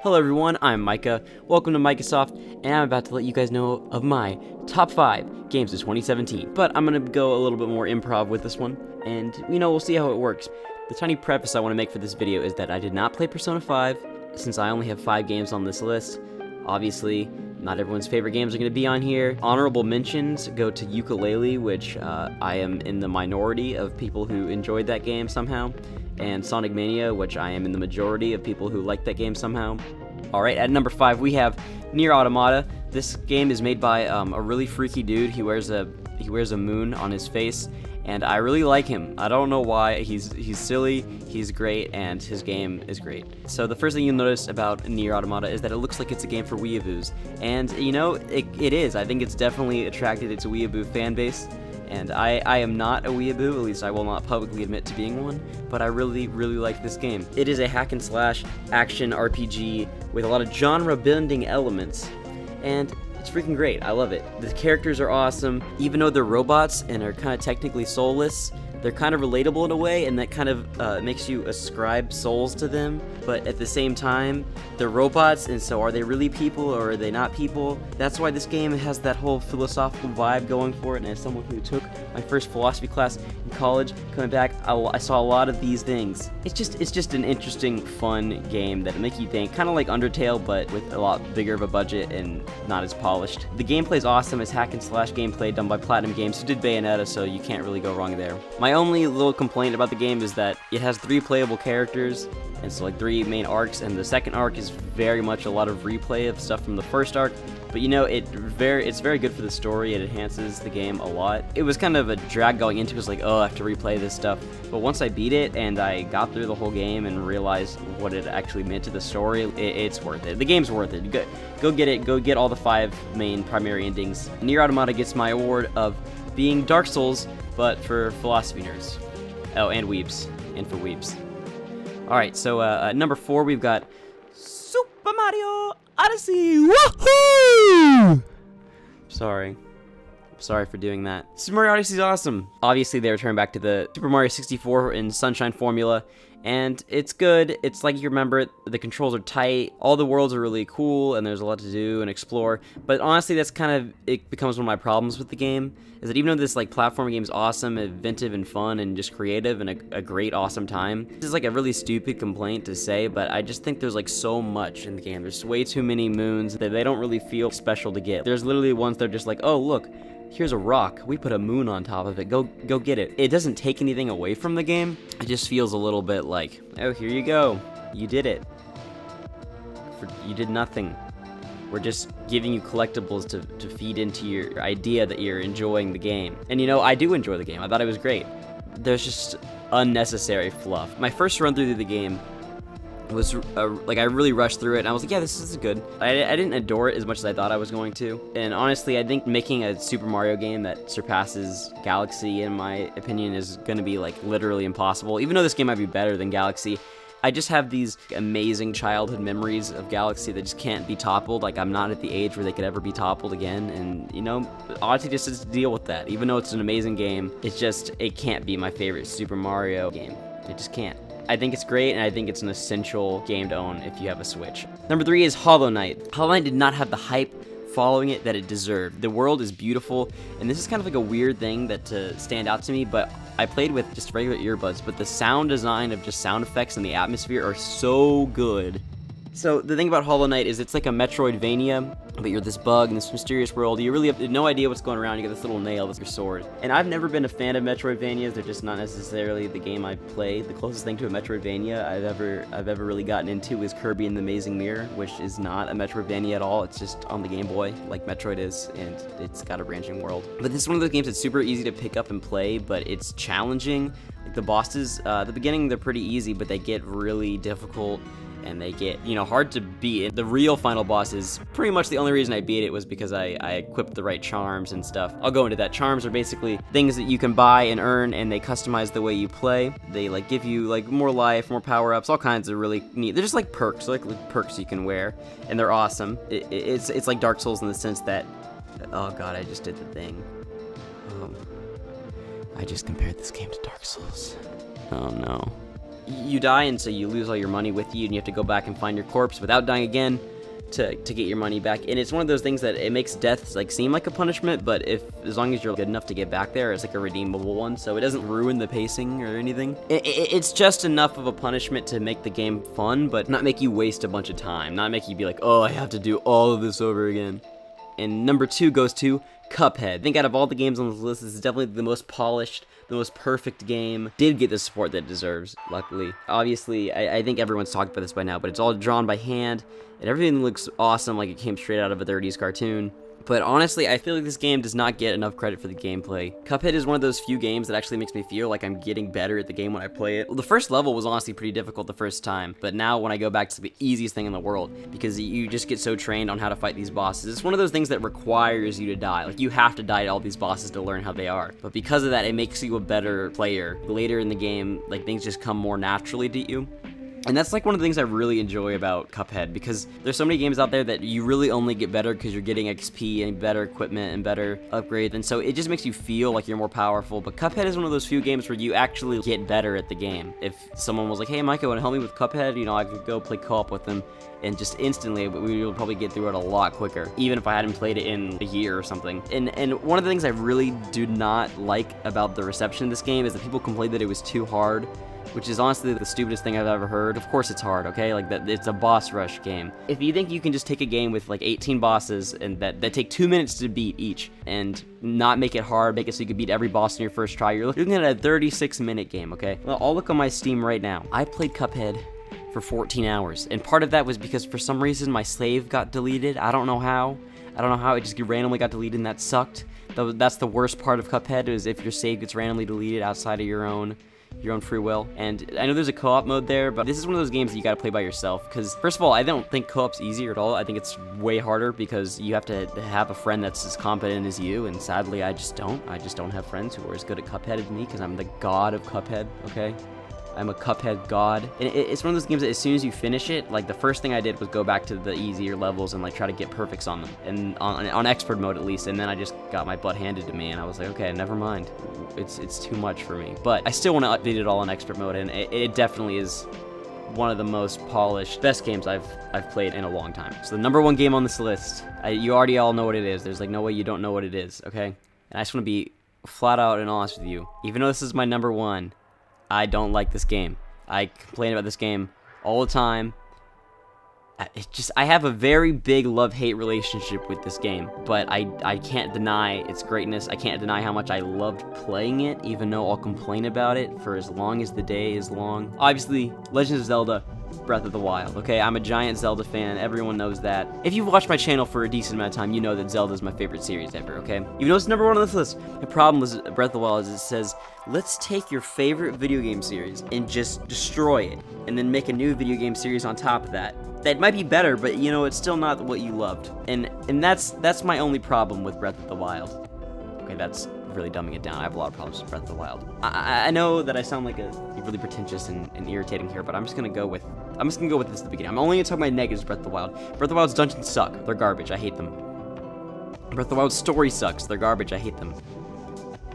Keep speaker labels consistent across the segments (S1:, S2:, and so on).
S1: Hello everyone, I'm Micah. Welcome to Micahsoft, and I'm about to let you guys know of my top 5 games of 2017. But I'm going to go a little bit more improv with this one, and we'll see how it works. The tiny preface I want to make for this video is that I did not play Persona 5, since I only have 5 games on this list. Obviously, not everyone's favorite games are going to be on here. Honorable mentions go to Ukulele, which I am in the minority of people who enjoyed that game somehow, and Sonic Mania, which I am in the majority of people who like that game somehow. Alright, at number 5 we have Nier Automata. This game is made by a really freaky dude. He wears a moon on his face, and I really like him. I don't know why. He's silly, he's great, and his game is great. So the first thing you'll notice about Nier Automata is that it looks like it's a game for weeaboos. And it is. I think it's definitely attracted its weeaboo fan base. And I am not a weeaboo, at least I will not publicly admit to being one, but I really, really like this game. It is a hack and slash action RPG with a lot of genre-bending elements, and it's freaking great. I love it. The characters are awesome. Even though they're robots and are kind of technically soulless, they're kind of relatable in a way, and that kind of makes you ascribe souls to them. But at the same time, they're robots, and so are they really people or are they not people? That's why this game has that whole philosophical vibe going for it. And as someone who took my first philosophy class in college, coming back, I saw a lot of these things. It's just an interesting, fun game that makes you think, kind of like Undertale, but with a lot bigger of a budget and not as polished. The gameplay is awesome. It's hack and slash gameplay done by Platinum Games, who did Bayonetta, so you can't really go wrong there. My only little complaint about the game is that it has 3 playable characters, and so like 3 main arcs, and the second arc is very much a lot of replay of stuff from the first arc. But it's very good for the story. It enhances the game a lot. It was kind of a drag going into it. It was like, oh, I have to replay this stuff. But once I beat it and I got through the whole game and realized what it actually meant to the story, it's worth it. The game's worth it. Go get it. Go get all the 5 main primary endings. Nier Automata gets my award of being Dark Souls, but for philosophy nerds. Oh, and weebs. And for weebs. Alright, so at number 4 we've got Super Mario Odyssey! Woohoo! Sorry for doing that. Super Mario Odyssey is awesome. Obviously, they return back to the Super Mario 64 in Sunshine formula, and it's good. It's like you remember it. The controls are tight. All the worlds are really cool, and there's a lot to do and explore. But honestly, it becomes one of my problems with the game, is that even though this platform game is awesome, inventive, and fun, and just creative, and a great, awesome time, this is like a really stupid complaint to say, but I just think there's so much in the game. There's way too many moons that they don't really feel special to get. There's literally ones that are just like, oh, look, here's a rock. We put a moon on top of it. Go get it. It doesn't take anything away from the game. It just feels a little bit like, oh, here you go. You did it. You did nothing. We're just giving you collectibles to feed into your idea that you're enjoying the game. And I do enjoy the game. I thought it was great. There's just unnecessary fluff. My first run through the game was I really rushed through it, and I was like, yeah, this is good. I didn't adore it as much as I thought I was going to, and honestly, I think making a Super Mario game that surpasses Galaxy, in my opinion, is going to be literally impossible. Even though this game might be better than Galaxy, I just have these amazing childhood memories of Galaxy that just can't be toppled. I'm not at the age where they could ever be toppled again, and Odyssey just has to deal with that. Even though it's an amazing game, it can't be my favorite Super Mario game. It just can't. I think it's great, and I think it's an essential game to own if you have a Switch. Number 3 is Hollow Knight. Hollow Knight did not have the hype following it that it deserved. The world is beautiful, and this is kind of a weird thing to stand out to me, but I played with just regular earbuds, but the sound design of just sound effects and the atmosphere are so good. So the thing about Hollow Knight is it's like a Metroidvania, but you're this bug in this mysterious world. You really have no idea what's going around. You got this little nail that's your sword. And I've never been a fan of Metroidvanias. They're just not necessarily the game I play. The closest thing to a Metroidvania I've ever really gotten into is Kirby and the Amazing Mirror, which is not a Metroidvania at all. It's just on the Game Boy, like Metroid is, and it's got a branching world. But this is one of those games that's super easy to pick up and play, but it's challenging. The bosses, at the beginning, they're pretty easy, but they get really difficult, and they get, hard to beat. The real final boss is pretty much the only reason I beat it was because I equipped the right charms and stuff. I'll go into that. Charms are basically things that you can buy and earn, and they customize the way you play. They give you more life, more power-ups, all kinds of really neat. They're just like perks. They're like perks you can wear, and they're awesome. It's like Dark Souls in the sense that, oh god, I just did the thing. I just compared this game to Dark Souls. Oh no. you die, and so you lose all your money with you, and you have to go back and find your corpse without dying again to get your money back. And it's one of those things that it makes death like seem like a punishment, but as long as you're good enough to get back there, it's like a redeemable one, so it doesn't ruin the pacing or anything. It's just enough of a punishment to make the game fun, but not make you waste a bunch of time, not make you be like, oh, I have to do all of this over again. And number 2 goes to Cuphead. I think out of all the games on this list, this is definitely the most polished, the most perfect game. Did get the support that it deserves, luckily. Obviously, I think everyone's talked about this by now, but it's all drawn by hand, and everything looks awesome, like it came straight out of a 30s cartoon. But honestly, I feel like this game does not get enough credit for the gameplay. Cuphead is one of those few games that actually makes me feel like I'm getting better at the game when I play it. Well, the first level was honestly pretty difficult the first time, but now when I go back, it's the easiest thing in the world, because you just get so trained on how to fight these bosses. It's one of those things that requires you to die. Like, you have to die to all these bosses to learn how they are. But because of that, it makes you a better player. Later in the game, like, things just come more naturally to you. And that's like one of the things I really enjoy about Cuphead, because there's so many games out there that you really only get better because you're getting XP and better equipment and better upgrades, and so it just makes you feel like you're more powerful. But Cuphead is one of those few games where you actually get better at the game. If someone was like, hey Micah, want to help me with Cuphead? You know, I could go play co-op with them, and just instantly we would probably get through it a lot quicker, even if I hadn't played it in a year or something. And one of the things I really do not like about the reception of this game is that people complained that it was too hard, which is honestly the stupidest thing I've ever heard. Of course it's hard, okay? Like, that, it's a boss rush game. If you think you can just take a game with like 18 bosses and that take 2 minutes to beat each and not make it hard, make it so you can beat every boss in your first try, you're looking at a 36-minute game, okay? Well, I'll look on my Steam right now. I played Cuphead for 14 hours, and part of that was because for some reason my save got deleted. I don't know how. It just randomly got deleted, and that sucked. That's the worst part of Cuphead, is if your save gets randomly deleted outside of your own free will. And I know there's a co-op mode there, but this is one of those games that you gotta play by yourself, because first of all, I don't think co-op's easier at all. I think it's way harder, because you have to have a friend that's as competent as you, and sadly I just don't have friends who are as good at Cuphead as me, because I'm the god of Cuphead, okay? I'm a Cuphead god. And it's one of those games that as soon as you finish it, like, the first thing I did was go back to the easier levels and like try to get perfects on them, and on expert mode at least, and then I just got my butt handed to me, and I was like, okay, never mind. It's too much for me. But I still want to update it all on expert mode, and it definitely is one of the most polished, best games I've played in a long time. So the number 1 game on this list, you already all know what it is. There's like no way you don't know what it is, okay? And I just want to be flat out and honest with you. Even though this is my number 1, I don't like this game. I complain about this game all the time. I have a very big love-hate relationship with this game, but I can't deny its greatness. I can't deny how much I loved playing it, even though I'll complain about it for as long as the day is long. Obviously, Legend of Zelda Breath of the Wild, okay? I'm a giant Zelda fan, everyone knows that. If you've watched my channel for a decent amount of time, you know that Zelda is my favorite series ever, okay? Even though it's number 1 on this list, the problem with Breath of the Wild is it says, let's take your favorite video game series and just destroy it, and then make a new video game series on top of that. That might be better, but you know, it's still not what you loved. And that's my only problem with Breath of the Wild. Okay, that's really dumbing it down. I have a lot of problems with Breath of the Wild. I know that I sound like a really pretentious and irritating here, but I'm just gonna go with this at the beginning. I'm only gonna talk about negatives of Breath of the Wild. Breath of the Wild's dungeons suck. They're garbage. I hate them. Breath of the Wild's story sucks. They're garbage. I hate them.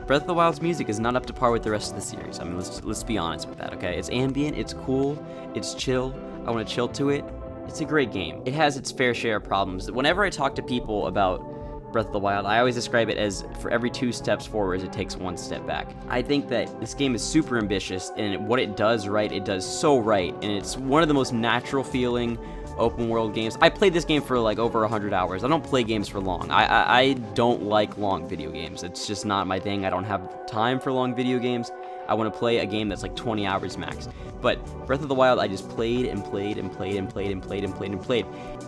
S1: Breath of the Wild's music is not up to par with the rest of the series. I mean, let's be honest with that, okay? It's ambient, it's cool, it's chill. I want to chill to it. It's a great game. It has its fair share of problems. Whenever I talk to people about Breath of the Wild, I always describe it as for every 2 steps forward, it takes 1 step back. I think that this game is super ambitious, and what it does right, it does so right, and it's one of the most natural feeling open world games. I played this game for like over 100 hours. I don't play games for long. I don't like long video games. It's just not my thing. I don't have time for long video games. I want to play a game that's like 20 hours max. But Breath of the Wild, I just played and played and played and played and played and played and played.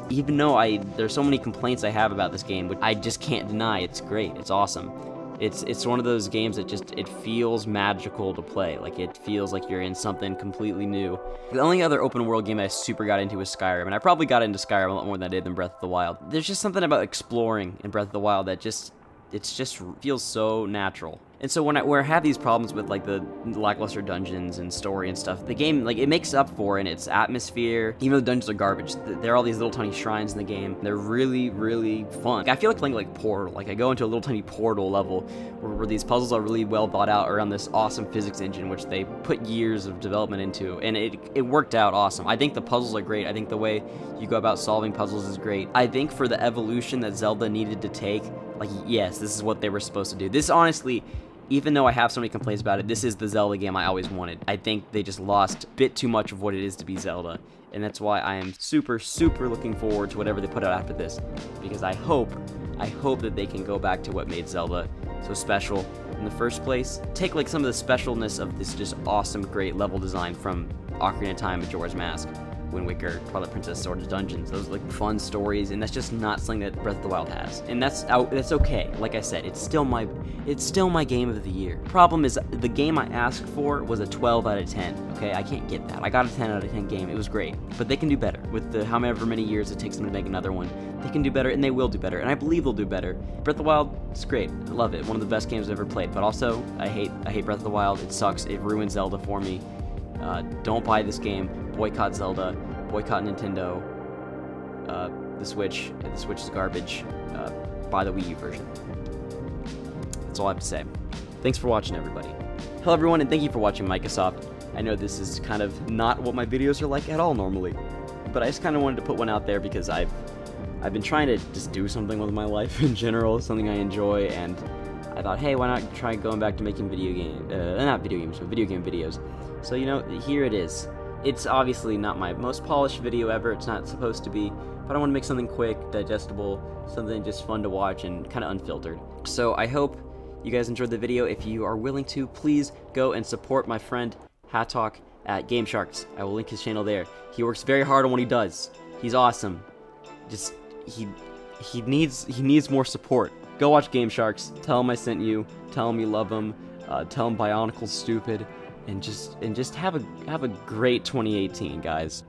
S1: Even though there's so many complaints I have about this game, which I just can't deny. It's great. It's awesome. It's one of those games that just, it feels magical to play. Like, it feels like you're in something completely new. The only other open world game I super got into was Skyrim, and I probably got into Skyrim a lot more than I did in Breath of the Wild. There's just something about exploring in Breath of the Wild that just feels so natural. And so when I have these problems with like the lackluster dungeons and story and stuff, the game, like, it makes up for in its atmosphere. Even though the dungeons are garbage, there are all these little tiny shrines in the game. They're really, really fun. Like, I feel like playing like Portal. Like, I go into a little tiny Portal level where these puzzles are really well thought out around this awesome physics engine, which they put years of development into, and it worked out awesome. I think the puzzles are great. I think the way you go about solving puzzles is great. I think for the evolution that Zelda needed to take, like, yes, this is what they were supposed to do. This, honestly, even though I have so many complaints about it, this is the Zelda game I always wanted. I think they just lost a bit too much of what it is to be Zelda, and that's why I am super, super looking forward to whatever they put out after this, because I hope that they can go back to what made Zelda so special in the first place. Take like some of the specialness of this just awesome, great level design from Ocarina of Time, Majora's Mask, Wind Waker, Twilight Princess, Sword of Dungeons. Those like fun stories, and that's just not something that Breath of the Wild has. And that's okay. Like I said, it's still my game of the year. Problem is, the game I asked for was a 12 out of 10. Okay, I can't get that. I got a 10 out of 10 game. It was great, but they can do better. With the however many years it takes them to make another one, they can do better, and they will do better. And I believe they'll do better. Breath of the Wild, it's great. I love it. One of the best games I've ever played. But also, I hate Breath of the Wild. It sucks. It ruined Zelda for me. Don't buy this game. Boycott Zelda. Boycott Nintendo. The Switch. The Switch is garbage. Buy the Wii U version. That's all I have to say. Thanks for watching, everybody. Hello, everyone, and thank you for watching Micahsoft. I know this is kind of not what my videos are like at all normally, but I just kind of wanted to put one out there because I've been trying to just do something with my life in general, something I enjoy, and I thought, hey, why not try going back to making video game videos. So, you know, here it is. It's obviously not my most polished video ever, it's not supposed to be, but I want to make something quick, digestible, something just fun to watch and kind of unfiltered. So I hope you guys enjoyed the video. If you are willing to, please go and support my friend Hatalk at Game Sharks. I will link his channel there. He works very hard on what he does. He's awesome. Just he needs more support. Go watch Game Sharks. Tell him I sent you. Tell him you love him. Tell him Bionicle's stupid. And just have a great 2018, guys.